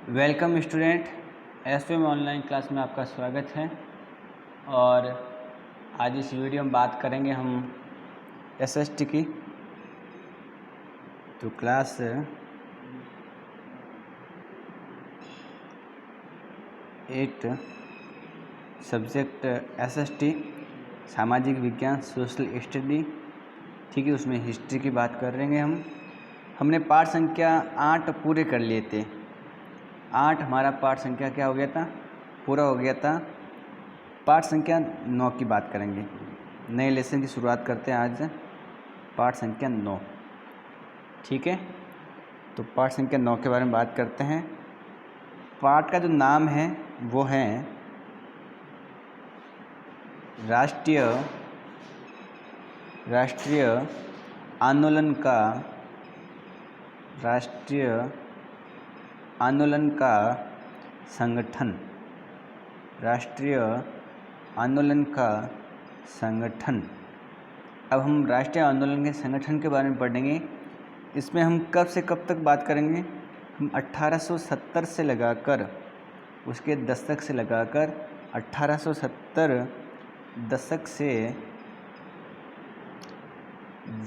Welcome student, SVM online class में आपका स्वागत है। और आज इस वीडियो में बात करेंगे हम एसएसटी की। तो क्लास 8 सब्जेक्ट एसएसटी सामाजिक विज्ञान सोशल स्टडी, ठीक है। उसमें हिस्ट्री की बात कर रहे हैं हमने पाठ संख्या 8 पूरे कर लिए थे। 8 हमारा पाठ संख्या क्या हो गया था, पूरा हो गया था। पाठ संख्या 9 की बात करेंगे। नए लेसन की शुरुआत करते हैं आज। पाठ संख्या 9, ठीक है। तो पाठ संख्या 9 के बारे में बात करते हैं। पाठ का जो नाम है वो है राष्ट्रीय आंदोलन का संगठन। राष्ट्रीय आंदोलन का संगठन। अब हम राष्ट्रीय आंदोलन के संगठन के बारे में पढ़ेंगे। इसमें हम कब से कब तक बात करेंगे। हम 1870 से लगाकर उसके दशक से लगाकर 1870 दशक से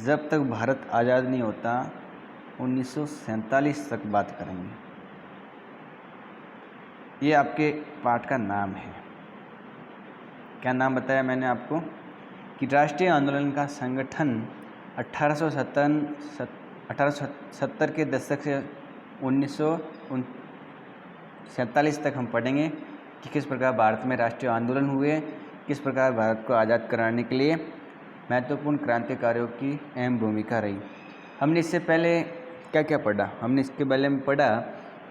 जब तक भारत आज़ाद नहीं होता 1947 तक बात करेंगे। ये आपके पाठ का नाम है। क्या नाम बताया मैंने आपको कि राष्ट्रीय आंदोलन का संगठन 1870 के दशक से 1947 तक हम पढ़ेंगे कि किस प्रकार भारत में राष्ट्रीय आंदोलन हुए, किस प्रकार भारत को आज़ाद कराने के लिए महत्वपूर्ण क्रांतिकारियों की अहम भूमिका रही। हमने इससे पहले क्या क्या पढ़ा। हमने इसके बारे में पढ़ा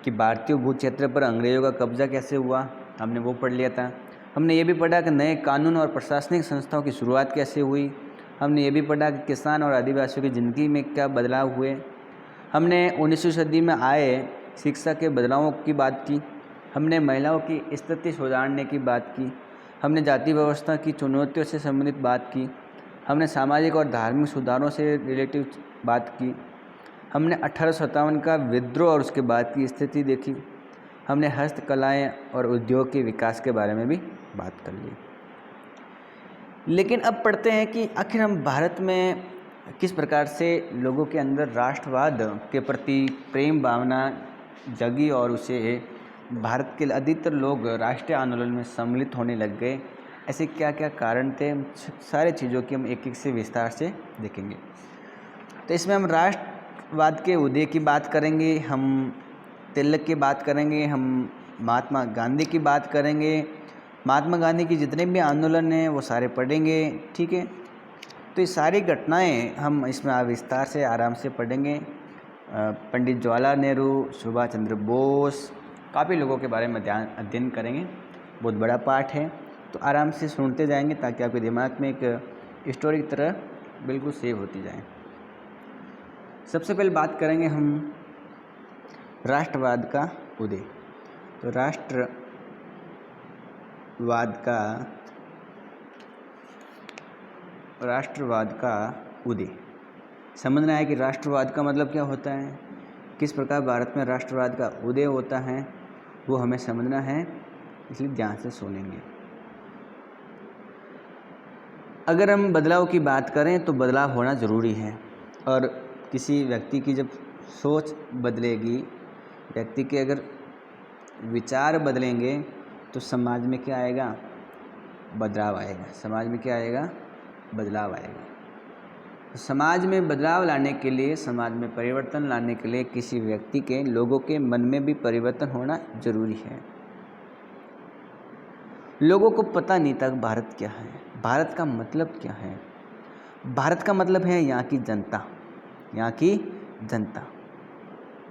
कि भारतीय भू क्षेत्र पर अंग्रेज़ों का कब्जा कैसे हुआ, हमने वो पढ़ लिया था। हमने ये भी पढ़ा कि नए कानून और प्रशासनिक संस्थाओं की शुरुआत कैसे हुई। हमने ये भी पढ़ा कि किसान और आदिवासियों की ज़िंदगी में क्या बदलाव हुए। हमने 19वीं सदी में आए शिक्षा के बदलावों की बात की। हमने महिलाओं की स्थिति सुधारने की बात की। हमने जाति व्यवस्था की चुनौतियों से संबंधित बात की। हमने सामाजिक और धार्मिक सुधारों से रिलेटिव बात की। हमने 1857 का विद्रोह और उसके बाद की स्थिति देखी। हमने हस्तकलाएँ और उद्योग के विकास के बारे में भी बात कर ली। लेकिन अब पढ़ते हैं कि आखिर हम भारत में किस प्रकार से लोगों के अंदर राष्ट्रवाद के प्रति प्रेम भावना जगी और उसे भारत के अधिकतर लोग राष्ट्रीय आंदोलन में सम्मिलित होने लग गए। ऐसे क्या क्या कारण थे, सारी चीज़ों की हम एक एक से विस्तार से देखेंगे। तो इसमें हम राष्ट्रवाद के उदय की बात करेंगे, हम तिलक की बात करेंगे, हम महात्मा गांधी की बात करेंगे। महात्मा गांधी की जितने भी आंदोलन हैं वो सारे पढ़ेंगे, ठीक है। तो ये सारी घटनाएं हम इसमें विस्तार से आराम से पढ़ेंगे। पंडित जवाहरलाल नेहरू, सुभाष चंद्र बोस, काफ़ी लोगों के बारे में अध्ययन करेंगे। बहुत बड़ा पाठ है, तो आराम से सुनते जाएंगे ताकि आपके दिमाग में एक स्टोरी की तरह बिल्कुल सेव होती जाए। सबसे पहले बात करेंगे हम राष्ट्रवाद का उदय। तो राष्ट्रवाद का उदय समझना है कि राष्ट्रवाद का मतलब क्या होता है, किस प्रकार भारत में राष्ट्रवाद का उदय होता है, वो हमें समझना है, इसलिए ध्यान से सुनेंगे। अगर हम बदलाव की बात करें तो बदलाव होना ज़रूरी है, और किसी व्यक्ति की जब सोच बदलेगी, व्यक्ति के अगर विचार बदलेंगे तो समाज में क्या आएगा, बदलाव आएगा। समाज में क्या आएगा, बदलाव आएगा। तो समाज में बदलाव लाने के लिए, समाज में परिवर्तन लाने के लिए किसी व्यक्ति के, लोगों के मन में भी परिवर्तन होना जरूरी है। लोगों को पता नहीं था भारत क्या है, भारत का मतलब क्या है। भारत का मतलब है यहाँ की जनता, यहाँ की जनता,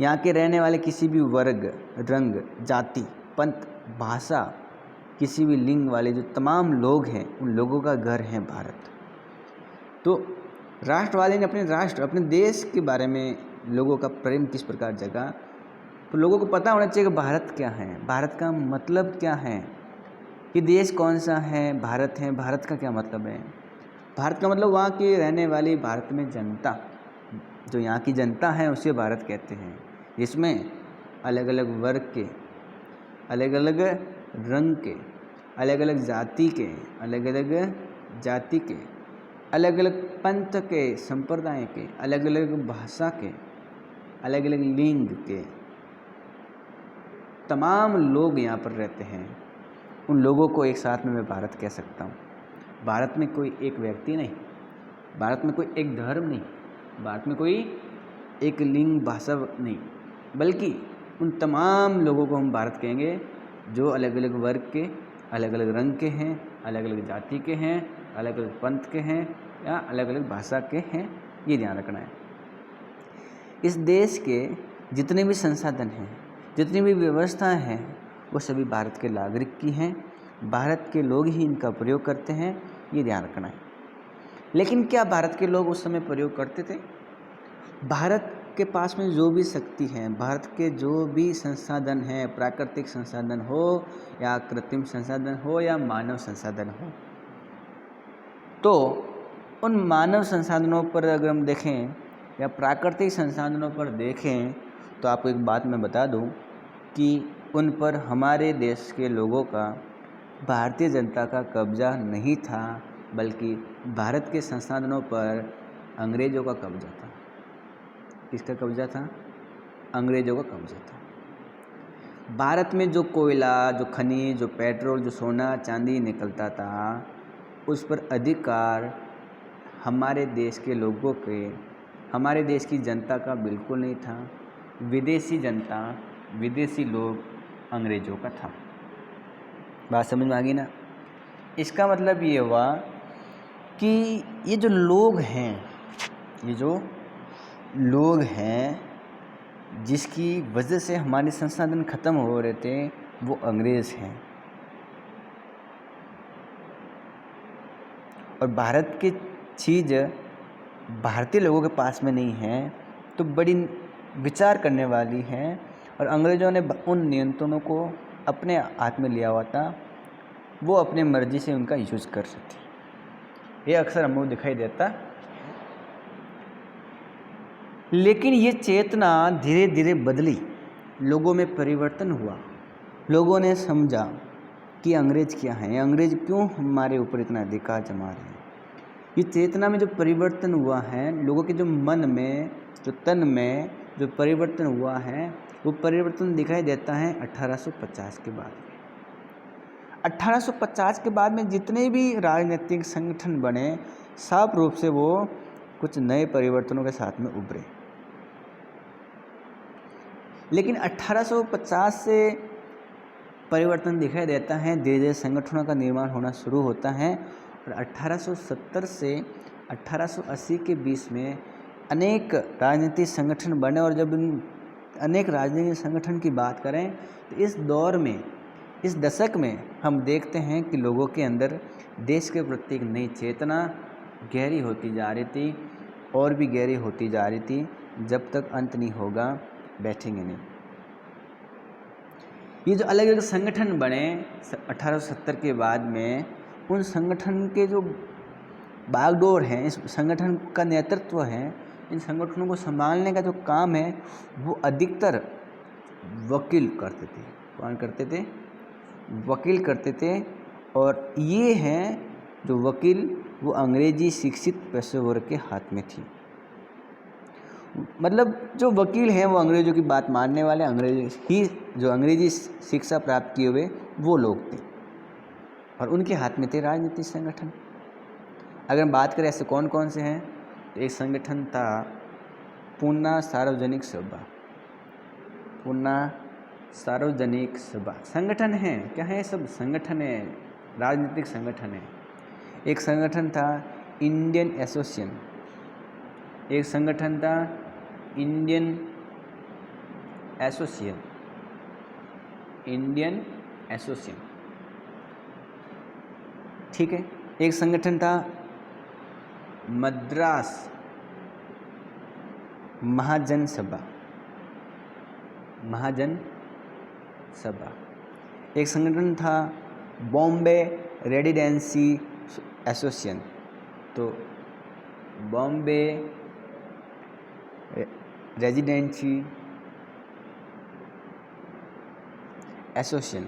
यहाँ के रहने वाले किसी भी वर्ग, रंग, जाति, पंथ, भाषा, किसी भी लिंग वाले जो तमाम लोग हैं, उन लोगों का घर है भारत। तो राष्ट्रवादी ने अपने राष्ट्र, अपने देश के बारे में लोगों का प्रेम किस प्रकार जगा, तो लोगों को पता होना चाहिए कि भारत क्या है, भारत का मतलब क्या है, कि देश कौन सा है, भारत है, भारत का क्या मतलब है। भारत का मतलब वहाँ की रहने वाली भारत में जनता, जो यहाँ की जनता है उसे भारत कहते हैं। इसमें अलग अलग वर्ग के, अलग अलग रंग के, अलग अलग जाति के, अलग अलग जाति के, अलग अलग पंथ के, संप्रदाय के, अलग अलग भाषा के, अलग अलग लिंग के तमाम लोग यहाँ पर रहते हैं। उन लोगों को एक साथ में मैं भारत कह सकता हूँ। भारत में कोई एक व्यक्ति नहीं, भारत में कोई एक धर्म नहीं, भारत में कोई एक लिंग भाषा नहीं, बल्कि उन तमाम लोगों को हम भारत कहेंगे जो अलग अलग वर्ग के, अलग अलग रंग के हैं, अलग अलग जाति के हैं, अलग अलग पंथ के हैं या अलग अलग भाषा के हैं। ये ध्यान रखना है। इस देश के जितने भी संसाधन हैं, जितनी भी व्यवस्थाएं हैं, वो सभी भारत के नागरिक की हैं। भारत के लोग ही इनका प्रयोग करते हैं, ये ध्यान रखना है। लेकिन क्या भारत के लोग उस समय प्रयोग करते थे? भारत के पास में जो भी शक्ति है, भारत के जो भी संसाधन हैं, प्राकृतिक संसाधन हो या कृत्रिम संसाधन हो या मानव संसाधन हो, तो उन मानव संसाधनों पर अगर हम देखें या प्राकृतिक संसाधनों पर देखें तो आपको एक बात मैं बता दूं कि उन पर हमारे देश के लोगों का, भारतीय जनता का कब्जा नहीं था, बल्कि भारत के संसाधनों पर अंग्रेज़ों का कब्जा था। किसका कब्जा था? अंग्रेज़ों का कब्जा था। भारत में जो कोयला, जो खनिज, जो पेट्रोल, जो सोना चांदी निकलता था, उस पर अधिकार हमारे देश के लोगों के, हमारे देश की जनता का बिल्कुल नहीं था। विदेशी जनता, विदेशी लोग, अंग्रेज़ों का था। बात समझ में आ गई ना? इसका मतलब ये हुआ कि ये जो लोग हैं, ये जो लोग हैं जिसकी वजह से हमारे संसाधन खत्म हो रहे थे, वो अंग्रेज़ हैं। और भारत की चीज़ भारतीय लोगों के पास में नहीं है, तो बड़ी विचार करने वाली है। और अंग्रेज़ों ने उन नियंत्रणों को अपने हाथ में लिया हुआ था, वो अपने मर्जी से उनका यूज कर सकते। ये अक्सर हमको दिखाई देता। लेकिन ये चेतना धीरे धीरे बदली, लोगों में परिवर्तन हुआ। लोगों ने समझा कि अंग्रेज़ क्या हैं, अंग्रेज़ क्यों हमारे ऊपर इतना अधिकार जमा रहे हैं। ये चेतना में जो परिवर्तन हुआ है, लोगों के जो मन में, जो तन में जो परिवर्तन हुआ है, वो परिवर्तन दिखाई देता है 1850 के बाद में। 1850 के बाद में जितने भी राजनीतिक संगठन बने, साफ रूप से वो कुछ नए परिवर्तनों के साथ में उभरे। लेकिन 1850 से परिवर्तन दिखाई देता है, धीरे धीरे संगठनों का निर्माण होना शुरू होता है। और 1870 से 1880 के बीच में अनेक राजनीतिक संगठन बने। और जब इन अनेक राजनीतिक संगठन की बात करें तो इस दौर में, इस दशक में हम देखते हैं कि लोगों के अंदर देश के प्रति एक नई चेतना गहरी होती जा रही थी, और भी गहरी होती जा रही थी। जब तक अंत नहीं होगा, बैठेंगे नहीं। ये जो अलग अलग संगठन बने 1870 के बाद में, उन संगठन के जो बागडोर हैं, इस संगठन का नेतृत्व है, इन संगठनों को संभालने का जो काम है, वो अधिकतर वकील करते थे। कौन करते थे? वकील करते थे। और ये हैं जो वकील, वो अंग्रेजी शिक्षित पेशेवर के हाथ में थी। मतलब जो वकील हैं वो अंग्रेज़ों की बात मानने वाले, अंग्रेजी ही, जो अंग्रेजी शिक्षा प्राप्त किए हुए वो लोग थे, और उनके हाथ में थे राजनीतिक संगठन। अगर हम बात करें ऐसे कौन कौन से हैं, तो एक संगठन था पूना सार्वजनिक सभा। पूना सार्वजनिक सभा संगठन है, क्या है? सब संगठन है, राजनीतिक संगठन है। एक संगठन था इंडियन एसोसिएशन, एक संगठन था इंडियन एसोसिएशन, इंडियन एसोसिएशन, ठीक है। एक संगठन था मद्रास महाजन सभा, महाजन सभा। एक संगठन था बॉम्बे रेजिडेंसी एसोसिएशन, तो बॉम्बे रेजिडेंसी एसोसिएशन।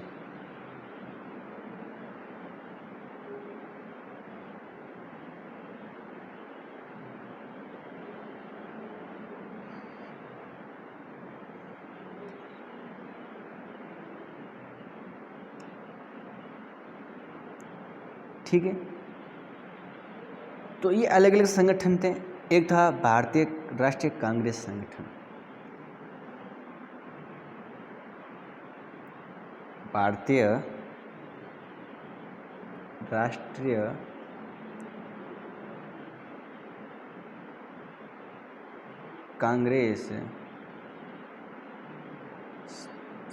ठीक है, तो ये अलग अलग संगठन थे। एक था भारतीय राष्ट्रीय कांग्रेस संगठन, भारतीय राष्ट्रीय कांग्रेस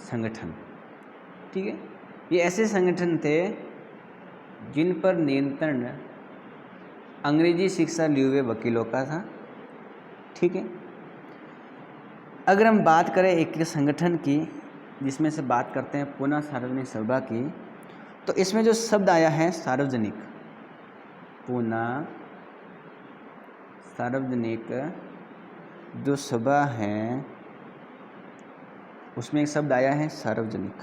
संगठन। ठीक है, ये ऐसे संगठन थे जिन पर नियंत्रण अंग्रेजी शिक्षा लिए हुए वकीलों का था। ठीक है, अगर हम बात करें एक संगठन की, जिसमें से बात करते हैं पुनः सार्वजनिक सभा की, तो इसमें जो शब्द आया है सार्वजनिक, पुनः सार्वजनिक जो सभा है उसमें एक शब्द आया है सार्वजनिक।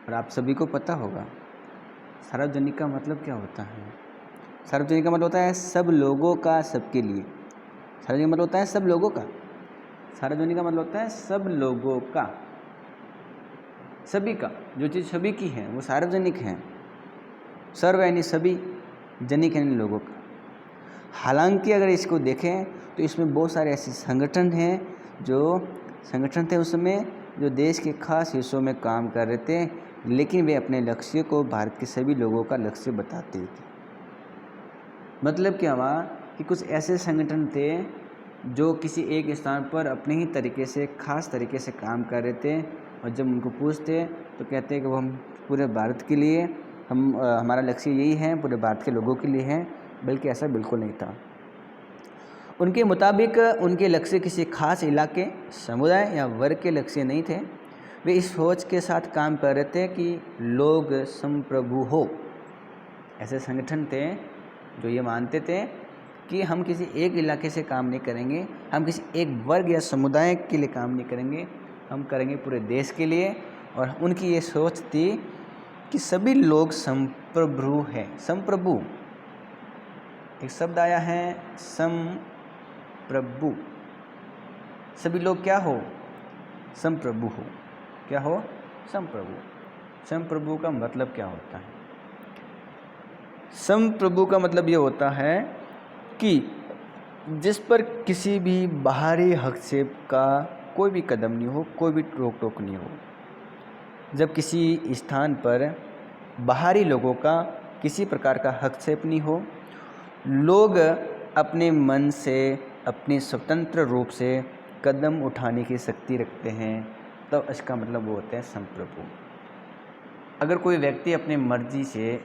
और आप सभी को पता होगा सार्वजनिक का मतलब क्या होता है। सार्वजनिक का मतलब होता है सब लोगों का, सबके लिए। सार्वजनिक मतलब होता है सब लोगों का। सार्वजनिक का मतलब होता है सब लोगों का, सभी का। जो चीज़ सभी की है वो सार्वजनिक है। सर्व यानी सभी, जनिक यानी लोगों का। हालांकि अगर इसको देखें तो इसमें बहुत सारे ऐसे संगठन हैं जो संगठन थे उस समय जो देश के खास हिस्सों में काम कर रहे थे, लेकिन वे अपने लक्ष्य को भारत के सभी लोगों का लक्ष्य बताते थे। मतलब क्या हुआ कि कुछ ऐसे संगठन थे जो किसी एक स्थान पर अपने ही तरीके से, खास तरीके से काम कर रहे थे, और जब उनको पूछते तो कहते हैं कि वो हम पूरे भारत के लिए, हमारा लक्ष्य यही है, पूरे भारत के लोगों के लिए है। बल्कि ऐसा बिल्कुल नहीं था। उनके मुताबिक उनके लक्ष्य किसी खास इलाके, समुदाय या वर्ग के लक्ष्य नहीं थे। वे इस सोच के साथ काम कर रहे थे कि लोग संप्रभु हो। ऐसे संगठन थे जो ये मानते थे कि हम किसी एक इलाके से काम नहीं करेंगे, हम किसी एक वर्ग या समुदाय के लिए काम नहीं करेंगे, हम करेंगे पूरे देश के लिए। और उनकी ये सोच थी कि सभी लोग संप्रभु हैं। संप्रभु एक शब्द आया है, संप्रभु। सभी लोग क्या हो? संप्रभु हो। क्या हो? संप्रभु। संप्रभु का मतलब क्या होता है? संप्रभु का मतलब ये होता है कि जिस पर किसी भी बाहरी हस्तक्षेप का कोई भी कदम नहीं हो, कोई भी रोक टोक नहीं हो। जब किसी स्थान पर बाहरी लोगों का किसी प्रकार का हस्तक्षेप नहीं हो, लोग अपने मन से, अपनी स्वतंत्र रूप से कदम उठाने की शक्ति रखते हैं, तब इसका मतलब वो होते हैं संप्रभु। अगर कोई व्यक्ति अपने मर्जी से,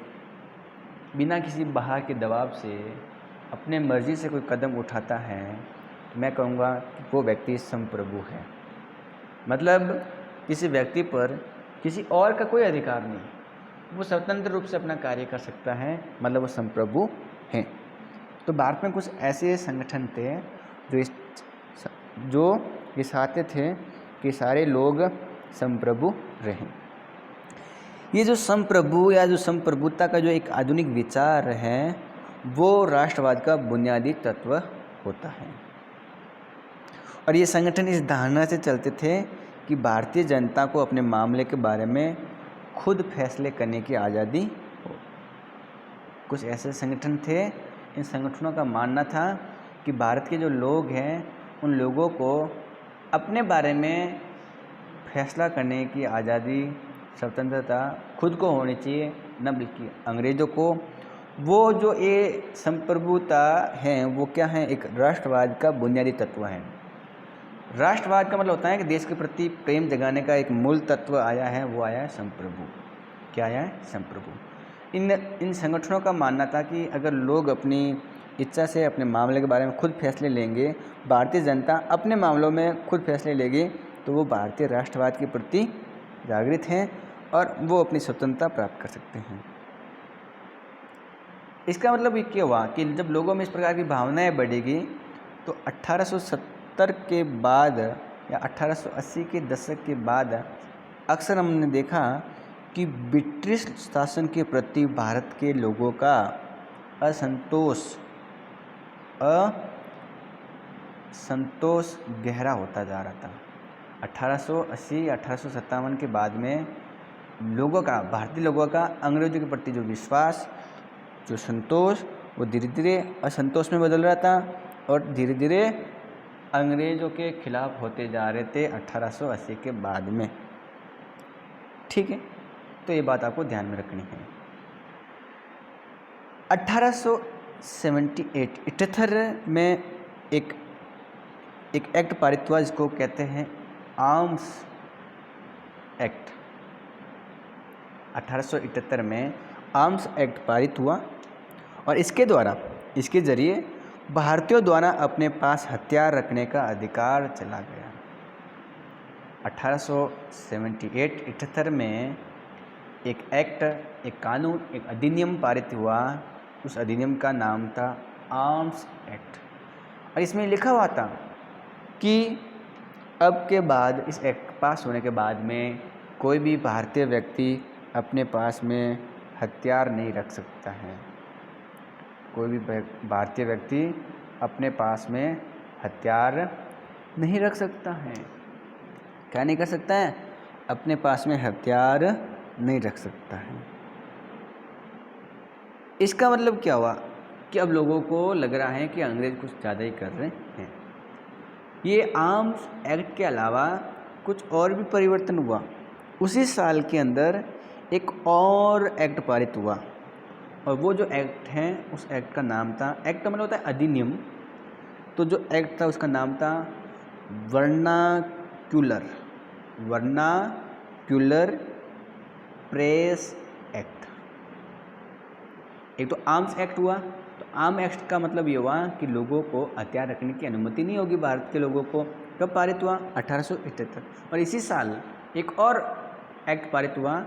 बिना किसी बाहर के दबाव से, अपने मर्जी से कोई कदम उठाता है, तो मैं कहूँगा कि वो व्यक्ति संप्रभु है। मतलब किसी व्यक्ति पर किसी और का कोई अधिकार नहीं, वो स्वतंत्र रूप से अपना कार्य कर सकता है, मतलब वो संप्रभु हैं। तो भारत में कुछ ऐसे संगठन थे जो ये चाहते थे कि सारे लोग संप्रभु रहें। ये जो संप्रभु या जो संप्रभुता का जो एक आधुनिक विचार है, वो राष्ट्रवाद का बुनियादी तत्व होता है। और ये संगठन इस धारणा से चलते थे कि भारतीय जनता को अपने मामले के बारे में खुद फैसले करने की आज़ादी हो। कुछ ऐसे संगठन थे, इन संगठनों का मानना था कि भारत के जो लोग हैं उन लोगों को अपने बारे में फैसला करने की आज़ादी, स्वतंत्रता खुद को होनी चाहिए, न बल्कि अंग्रेज़ों को। वो जो ये संप्रभुता है वो क्या है? एक राष्ट्रवाद का बुनियादी तत्व है। राष्ट्रवाद का मतलब होता है कि देश के प्रति प्रेम जगाने का एक मूल तत्व आया है, वो आया है संप्रभु। क्या आया है? संप्रभु। इन संगठनों का मानना था कि अगर लोग अपनी इच्छा से अपने मामले के बारे में खुद फैसले लेंगे, भारतीय जनता अपने मामलों में खुद फैसले लेगी, तो वो भारतीय राष्ट्रवाद के प्रति जागृत हैं और वो अपनी स्वतंत्रता प्राप्त कर सकते हैं। इसका मतलब ये क्या हुआ कि जब लोगों में इस प्रकार की भावनाएं बढ़ेगी, तो 1870 के बाद या 1880 के दशक के बाद अक्सर हमने देखा कि ब्रिटिश शासन के प्रति भारत के लोगों का असंतोष गहरा होता जा रहा था। 1880-1857 के बाद में भारतीय लोगों का अंग्रेजों के प्रति जो विश्वास, जो संतोष, वो धीरे धीरे असंतोष में बदल रहा था और धीरे धीरे अंग्रेजों के खिलाफ होते जा रहे थे 1880 के बाद में। ठीक है, तो ये बात आपको ध्यान में रखनी है। 1878 में एक एक्ट पारित हुआ जिसको कहते हैं आर्म्स एक्ट। 1878 में आर्म्स एक्ट पारित हुआ और इसके जरिए भारतीयों द्वारा अपने पास हथियार रखने का अधिकार चला गया। 1878 में एक कानून, एक अधिनियम पारित हुआ। उस अधिनियम का नाम था आर्म्स एक्ट और इसमें लिखा हुआ था कि अब के बाद, इस एक्ट पास होने के बाद में, कोई भी भारतीय व्यक्ति अपने पास में हथियार नहीं रख सकता है। कोई भी भारतीय व्यक्ति अपने पास में हथियार नहीं रख सकता है। क्या नहीं कर सकता है? अपने पास में हथियार नहीं रख सकता है। इसका मतलब क्या हुआ कि अब लोगों को लग रहा है कि अंग्रेज कुछ ज़्यादा ही कर रहे हैं। ये आर्म्स एक्ट के अलावा कुछ और भी परिवर्तन हुआ। उसी साल के अंदर एक और एक्ट पारित हुआ और वो जो एक्ट है, उस एक्ट का नाम था, एक्ट का मतलब होता है अधिनियम, तो जो एक्ट था उसका नाम था वर्नाक्यूलर प्रेस एक्ट। एक तो आर्म्स एक्ट हुआ, तो आर्म एक्ट का मतलब ये हुआ कि लोगों को हथियार रखने की अनुमति नहीं होगी भारत के लोगों को। कब पारित हुआ? 1878। और इसी साल एक और एक्ट पारित हुआ,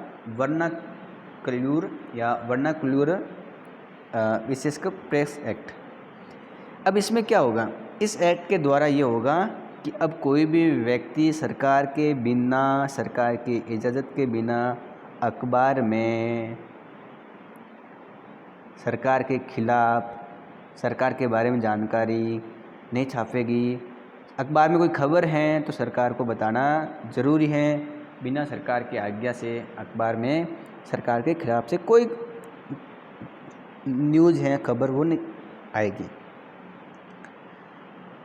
वर्नाक्यूलर विशेषकर प्रेस एक्ट। अब इसमें क्या होगा? इस एक्ट के द्वारा ये होगा कि अब कोई भी व्यक्ति सरकार के बिना, सरकार की इजाज़त के बिना अखबार में सरकार के खिलाफ, सरकार के बारे में जानकारी नहीं छापेगी। अखबार में कोई खबर है तो सरकार को बताना ज़रूरी है। बिना सरकार की आज्ञा से अखबार में सरकार के खिलाफ से कोई न्यूज़ है, खबर, वो नहीं आएगी।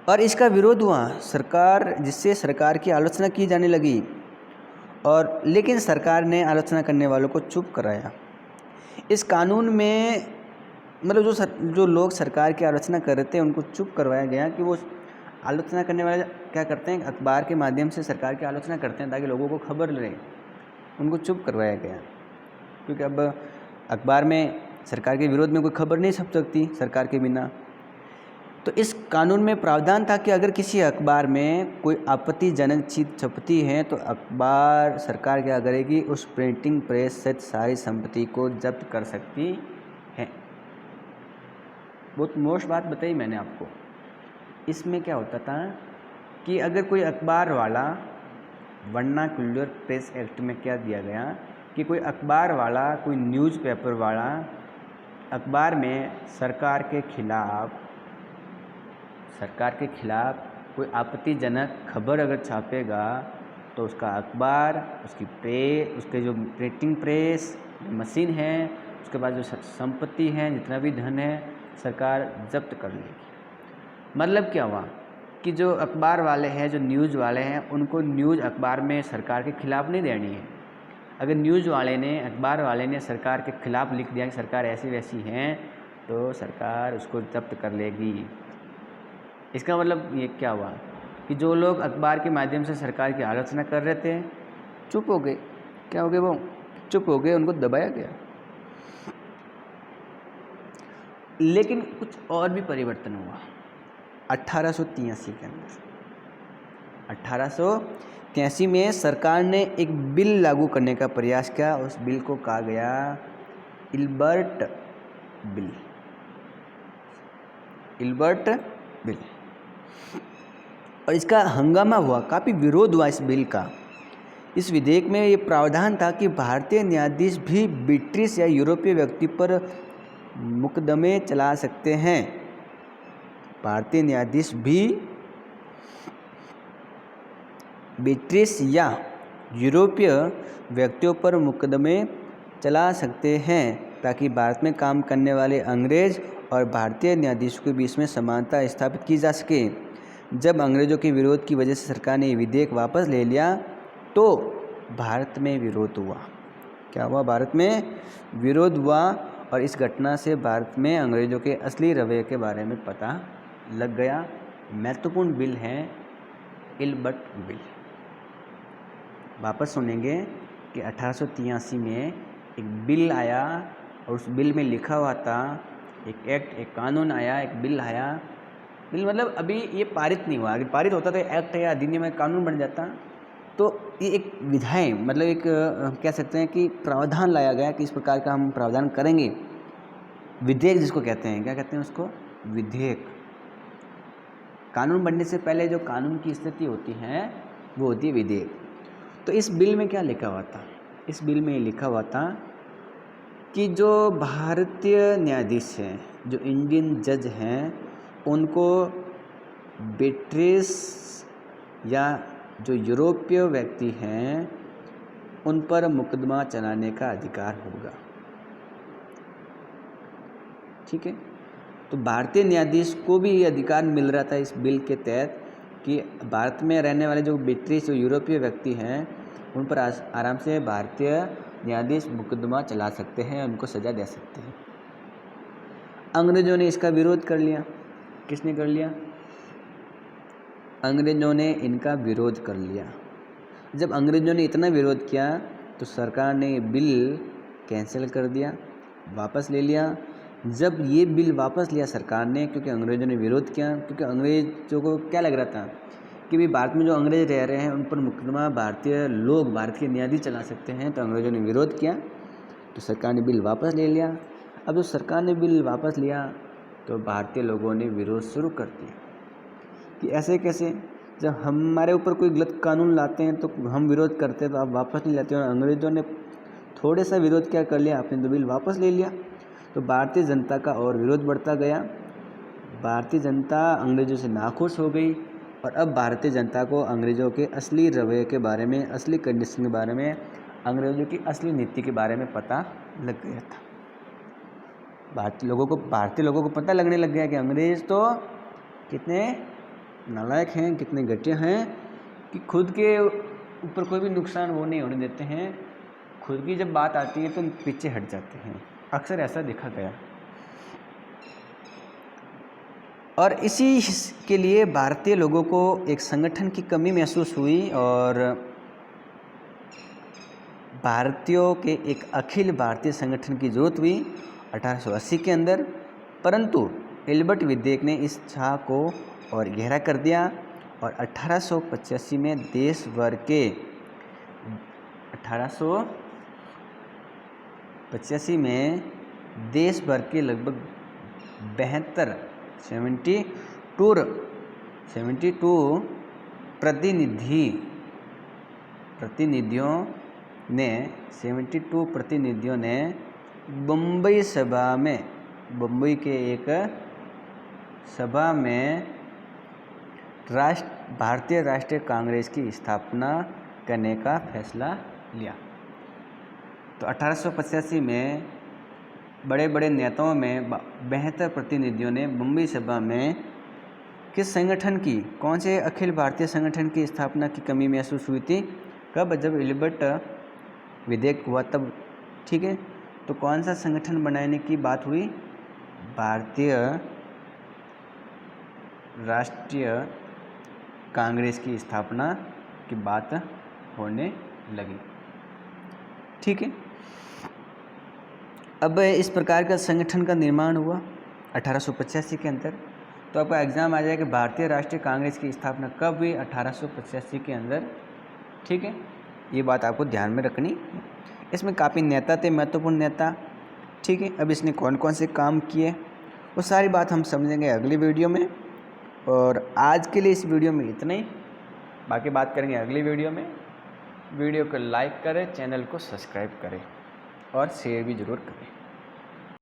और इसका विरोध हुआ जिससे सरकार की आलोचना की जाने लगी और लेकिन सरकार ने आलोचना करने वालों को चुप कराया। इस कानून में मतलब जो लोग सरकार की आलोचना कर रहे थे उनको चुप करवाया गया कि वो आलोचना करने वाले क्या करते हैं, अखबार के माध्यम से सरकार की आलोचना करते हैं ताकि लोगों को खबर रहे। उनको चुप करवाया गया क्योंकि अब अखबार में सरकार के विरोध में कोई खबर नहीं छप सकती सरकार के बिना। तो इस कानून में प्रावधान था कि अगर किसी अखबार में कोई आपत्तिजनक चीज़ छपती है तो अखबार, सरकार क्या करेगी, उस प्रिंटिंग प्रेस सहित सारी संपत्ति को जब्त कर सकती है। बहुत मोस्ट बात बताई मैंने आपको। इसमें क्या होता था कि अगर कोई अखबार वाला, वर्नाक्यूलर प्रेस एक्ट में क्या दिया गया कि कोई अखबार वाला, कोई न्यूज़पेपर वाला अखबार में सरकार के खिलाफ कोई आपत्तिजनक खबर अगर छापेगा तो उसका अखबार, उसके जो प्रिंटिंग प्रेस मशीन है, उसके बाद जो संपत्ति है, जितना भी धन है, सरकार जब्त कर लेगी। मतलब क्या हुआ कि जो अखबार वाले हैं, जो न्यूज़ वाले हैं, उनको न्यूज़ अखबार में सरकार के खिलाफ नहीं देनी है। अगर न्यूज़ वाले ने, अखबार वाले ने सरकार के खिलाफ लिख दिया कि सरकार ऐसी वैसी हैं, तो सरकार उसको जब्त कर लेगी। इसका मतलब ये क्या हुआ कि जो लोग अखबार के माध्यम से सरकार की आलोचना कर रहे थे चुप हो गए। क्या हो गए? वो चुप हो गए, उनको दबाया गया। लेकिन कुछ और भी परिवर्तन हुआ 1883 के अंदर। 1883 में सरकार ने एक बिल लागू करने का प्रयास किया। उस बिल को कहा गया इल्बर्ट बिल। और इसका हंगामा हुआ, काफ़ी विरोध हुआ इस बिल का। इस विधेयक में ये प्रावधान था कि भारतीय न्यायाधीश भी ब्रिटिश या यूरोपीय व्यक्ति पर मुकदमे चला सकते हैं। भारतीय न्यायाधीश भी ब्रिटिश या यूरोपीय व्यक्तियों पर मुकदमे चला सकते हैं ताकि भारत में काम करने वाले अंग्रेज और भारतीय न्यायाधीशों के बीच में समानता स्थापित की जा सके। जब अंग्रेजों के विरोध की वजह से सरकार ने ये विधेयक वापस ले लिया तो भारत में विरोध हुआ। क्या हुआ? भारत में विरोध हुआ और इस घटना से भारत में अंग्रेजों के असली रवैये के बारे में पता लग गया। महत्वपूर्ण बिल है इल्बर्ट बिल। वापस सुनेंगे कि 1883 में एक बिल आया और उस बिल में लिखा हुआ था, एक एक्ट, एक कानून आया, एक बिल आया। बिल मतलब अभी ये पारित नहीं हुआ, अगर पारित होता तो एक्ट या अधिनियम में कानून बन जाता। तो ये एक विधायी मतलब एक कह सकते हैं कि प्रावधान लाया गया कि इस प्रकार का हम प्रावधान करेंगे। विधेयक जिसको कहते हैं, क्या कहते हैं उसको? विधेयक। कानून बनने से पहले जो कानून की स्थिति होती है वो होती है विधेयक। तो इस बिल में क्या लिखा हुआ था? इस बिल में ये लिखा हुआ था कि जो भारतीय न्यायाधीश हैं, जो इंडियन जज हैं, उनको ब्रिटिश या जो यूरोपीय व्यक्ति हैं उन पर मुकदमा चलाने का अधिकार होगा। ठीक है, तो भारतीय न्यायाधीश को भी ये अधिकार मिल रहा था इस बिल के तहत कि भारत में रहने वाले जो ब्रिटिश और यूरोपीय व्यक्ति हैं उन पर आराम से भारतीय न्यायाधीश मुकदमा चला सकते हैं, उनको सज़ा दे सकते हैं। अंग्रेज़ों ने इसका विरोध कर लिया। किसने कर लिया? अंग्रेज़ों ने इनका विरोध कर लिया। जब अंग्रेज़ों ने इतना विरोध किया तो सरकार ने बिल कैंसिल कर दिया, वापस ले लिया। जब ये बिल वापस लिया सरकार ने, क्योंकि अंग्रेज़ों ने विरोध किया, क्योंकि अंग्रेज़ों को क्या लग रहा था कि भी भारत में जो अंग्रेज रह रहे हैं उन पर मुकदमा भारतीय लोग, भारत के न्यायाधीश चला सकते हैं। तो अंग्रेज़ों ने विरोध किया तो सरकार ने बिल वापस ले लिया। अब जो सरकार ने बिल वापस लिया तो भारतीय लोगों ने विरोध शुरू कर दिया कि ऐसे कैसे, जब हमारे ऊपर कोई गलत कानून लाते हैं तो हम विरोध करते हैं तो आप वापस नहीं लाते हो। अंग्रेज़ों ने थोड़े सा विरोध क्या कर लिया, आपने तो बिल वापस ले लिया। तो भारतीय जनता का और विरोध बढ़ता गया। भारतीय जनता अंग्रेज़ों से नाखुश हो गई और अब भारतीय जनता को अंग्रेज़ों के असली रवैये के बारे में, असली कंडीशन के बारे में, अंग्रेज़ों की असली नीति के बारे में पता लग गया था। भारतीय लोगों को पता लगने लग गया कि अंग्रेज़ तो कितने नालायक हैं, कितने घटिया हैं कि खुद के ऊपर कोई भी नुकसान वो नहीं होने देते हैं। खुद की जब बात आती है तो पीछे हट जाते हैं। अक्सर ऐसा देखा गया और इसी के लिए भारतीय लोगों को एक संगठन की कमी महसूस हुई और भारतीयों के एक अखिल भारतीय संगठन की जरूरत हुई 1880 के अंदर। परंतु इल्बर्ट विधेयक ने इस चाह को और गहरा कर दिया और 1885 में देश भर के 1885 में देश भर के लगभग 72 प्रतिनिधियों ने बम्बई के एक सभा में भारतीय राष्ट्रीय कांग्रेस की स्थापना करने का फैसला लिया। तो 1885 में बड़े बड़े नेताओं में 72 प्रतिनिधियों ने बम्बई सभा में किस संगठन की, कौन से अखिल भारतीय संगठन की स्थापना की कमी महसूस हुई थी? कब? जब इल्बर्ट विधेयक हुआ तब। ठीक है, तो कौन सा संगठन बनाने की बात हुई? भारतीय राष्ट्रीय कांग्रेस की स्थापना की बात होने लगी। ठीक है, अब इस प्रकार का संगठन का निर्माण हुआ 1885 के अंदर। तो आपका एग्ज़ाम आ जाएगा भारतीय राष्ट्रीय कांग्रेस की स्थापना कब हुई? 1885 के अंदर। ठीक है, ये बात आपको ध्यान में रखनी है। इसमें काफ़ी नेता थे, महत्वपूर्ण नेता। ठीक है, अब इसने कौन कौन से काम किए वो सारी बात हम समझेंगे अगली वीडियो में। और आज के लिए इस वीडियो में इतना ही, बाकी बात करेंगे अगली वीडियो में। वीडियो को लाइक करें, चैनल को सब्सक्राइब करें और शेयर भी ज़रूर करें।